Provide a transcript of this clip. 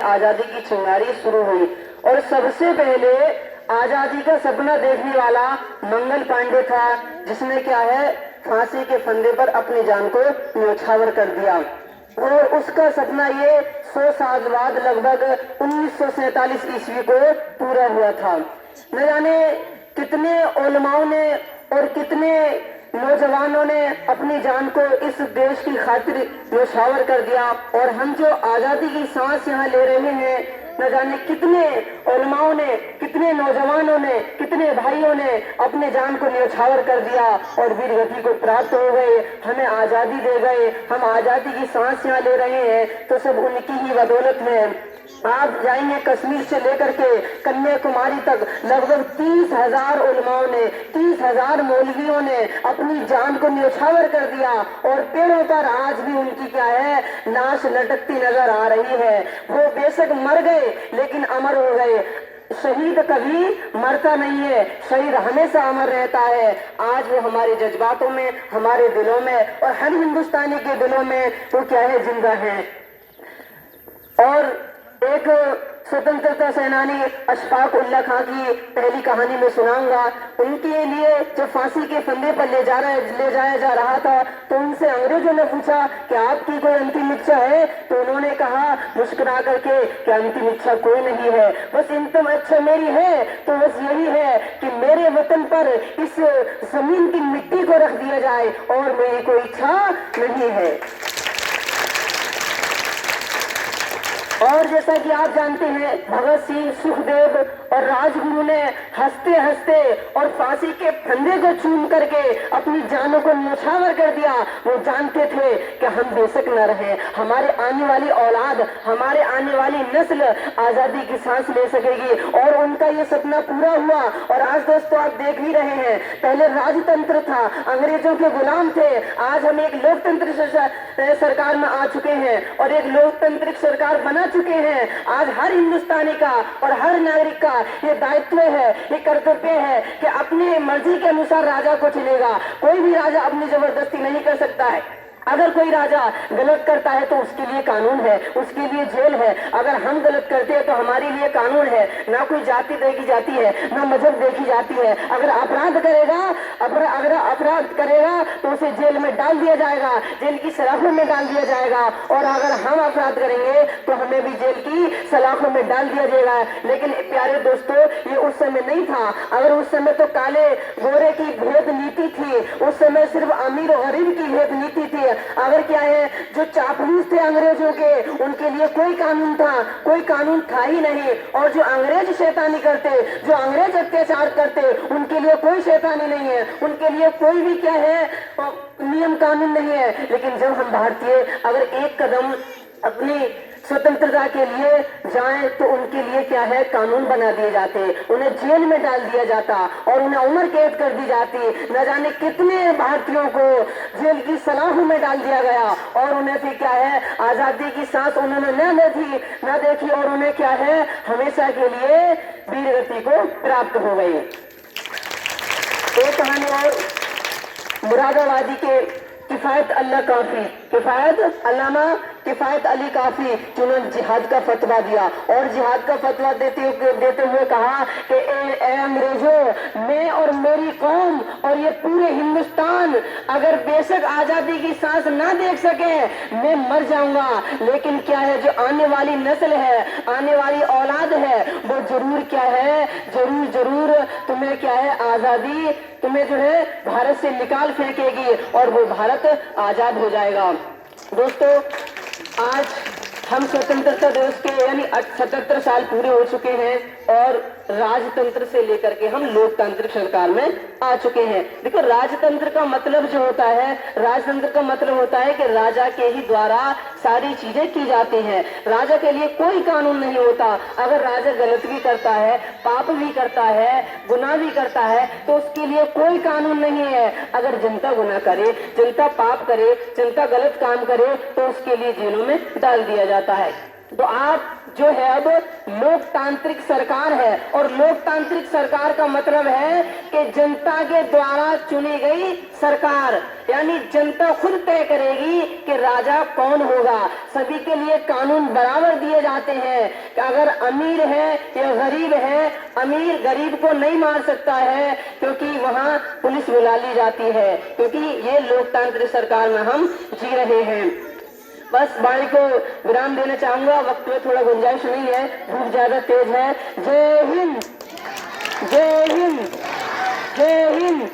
आजादी की चिंगारी शुरू हुई और सबसे पहले आजादी का सपना देखने वाला मंगल पांडे था, जिसने क्या है फांसी के फंदे पर अपनी जान को न्यौछावर कर दिया। और उसका सपना ये 100 साल बाद लगभग 1947 ईस्वी को पूरा हुआ था। न जाने कितने उलमाओं ने और कितने नौजवानों ने अपनी जान को इस देश की खातिर न्यौछावर कर दिया। और हम जो आजादी की सांस यहाँ ले रहे हैं, न जाने कितने उलमाओं ने, कितने नौजवानों ने, कितने भाइयों ने अपने जान को न्यौछावर कर दिया और वीर गति को प्राप्त हो गए, हमें आजादी दे गए। हम आजादी की सांस यहाँ ले रहे हैं तो सब उनकी ही बदौलत है। आप जाएंगे कश्मीर से लेकर के कन्याकुमारी तक, लगभग 30,000 उलमाओं ने, 30,000 मौलवियों ने अपनी जान को न्यौछावर कर दिया। और पेड़ों पर आज भी उनकी क्या है, लाश लटकती नजर आ रही है। वो बेशक मर गए लेकिन अमर हो गए। शहीद कभी मरता नहीं है, शहीद हमेशा अमर रहता है। आज वो हमारे जज्बातों में, हमारे दिलों में और हर हिंदुस्तानी के दिलों में वो क्या है, जिंदा है। और एक स्वतंत्रता सेनानी अशफाक उल्लाह खां की पहली कहानी में सुनाऊंगा। उनके लिए जब फांसी के फंदे पर ले जाया जा रहा था तो उनसे अंग्रेजों ने पूछा कि आपकी कोई अंतिम इच्छा है? तो उन्होंने कहा मुस्कुरा करके कि अंतिम इच्छा कोई नहीं है, बस अंतिम इच्छा मेरी है तो बस यही है कि मेरे वतन पर इस जमीन की मिट्टी को रख दिया जाए और मेरी कोई इच्छा नहीं है। और जैसा कि आप जानते हैं, भगत सिंह, सुखदेव और राजगुरु ने हंसते हंसते और फांसी के फंदे को चूम करके अपनी जानों को न्यौछावर कर दिया। वो जानते थे कि हम बेशक न रहे, हमारे आने वाली औलाद, हमारे आने वाली नस्ल आजादी की सांस ले सकेगी। और उनका ये सपना पूरा हुआ। और आज दोस्तों आप देख भी रहे हैं, पहले राजतंत्र था, अंग्रेजों के गुलाम थे, आज हम एक लोकतंत्र सरकार में आ चुके हैं और एक लोकतांत्रिक सरकार बना चुके हैं। आज हर हिंदुस्तानी का और हर नागरिक का ये दायित्व है, ये कर्तव्य है कि अपनी मर्जी के अनुसार राजा को चुनेगा। कोई भी राजा अपनी जबरदस्ती नहीं कर सकता है। अगर कोई राजा गलत करता है तो उसके लिए कानून है, उसके लिए जेल है। अगर हम गलत करते हैं तो हमारे लिए कानून है। ना कोई जाति देखी जाती है, ना मजहब देखी जाती है। अगर अपराध करेगा तो उसे जेल में डाल दिया जाएगा, जेल की सलाखों में डाल दिया जाएगा। और अगर हम अपराध करेंगे तो हमें भी जेल की सलाखों में डाल दिया जाएगा। लेकिन प्यारे दोस्तों, ये उस समय नहीं था। अगर उस समय तो काले गोरे की भेद नीति थी, उस समय सिर्फ अमीर और गरीब की भेद नीति थी। अगर क्या है, जो चापलूस थे अंग्रेजों के, उनके लिए कोई कानून था? कोई कानून था ही नहीं। और जो अंग्रेज शैतानी करते, जो अंग्रेज अत्याचार करते, उनके लिए कोई शैतानी नहीं है, उनके लिए कोई भी क्या है, नियम कानून नहीं है। लेकिन जब हम भारतीय अगर एक कदम अपनी स्वतंत्रता के लिए जाएं तो उनके लिए क्या है, कानून बना दिए जाते, उन्हें जेल में डाल दिया जाता और उन्हें उम्र कैद कर दी जाती। न जाने कितने भारतीयों को जेल की सलाखों में डाल दिया गया और उन्हें फिर क्या है, आजादी की सांस उन्होंने न देखी और उन्हें क्या है, हमेशा के लिए वीर गति को प्राप्त हो गई। एक कहानी और, मुरादाबादी के किफायत अल्लाह काफी, किफायत अल्लामा किफायत अली काफी, जिन्होंने जिहाद का फतवा दिया और जिहाद का फतवा देते हुए कहा कि ए अंग्रेजों, मैं और मेरी कौम और ये पूरे हिंदुस्तान अगर बेशक आजादी की सांस ना देख सके, मैं मर जाऊंगा, लेकिन क्या है, जो आने वाली नस्ल है, आने वाली औलाद है, वो जरूर क्या है, जरूर तुम्हें क्या है, आजादी तुम्हें जो है भारत से निकाल फेंकेगी और वो भारत आजाद हो जाएगा। दोस्तों, आज हम स्वतंत्रता दिवस के यानी 77 साल पूरे हो चुके हैं और राजतंत्र से लेकर के हम लोकतांत्रिक सरकार में आ चुके हैं। देखो, राजतंत्र का मतलब जो होता है, राजतंत्र का मतलब होता है कि राजा के ही द्वारा सारी चीजें की जाती हैं। राजा के लिए कोई कानून नहीं होता। अगर राजा गलत भी करता है, पाप भी करता है, गुनाह भी करता है तो उसके लिए कोई कानून नहीं है। अगर जनता गुनाह करे, जनता पाप करे, जनता गलत काम करे तो उसके लिए जेलों में डाल दिया जाता है। तो आप जो है अब लोकतांत्रिक सरकार है, और लोकतांत्रिक सरकार का मतलब है कि जनता के द्वारा चुनी गई सरकार, यानी जनता खुद तय करेगी कि राजा कौन होगा। सभी के लिए कानून बराबर दिए जाते हैं कि अगर अमीर है या गरीब है, अमीर गरीब को नहीं मार सकता है क्योंकि वहां पुलिस बुला ली जाती है, क्योंकि ये लोकतांत्रिक सरकार में हम जी रहे हैं। बस वाणी को विराम देना चाहूंगा, वक्त में थोड़ा गुंजाइश नहीं है, धूप ज्यादा तेज है। जय हिंद, जय हिंद, जय हिंद।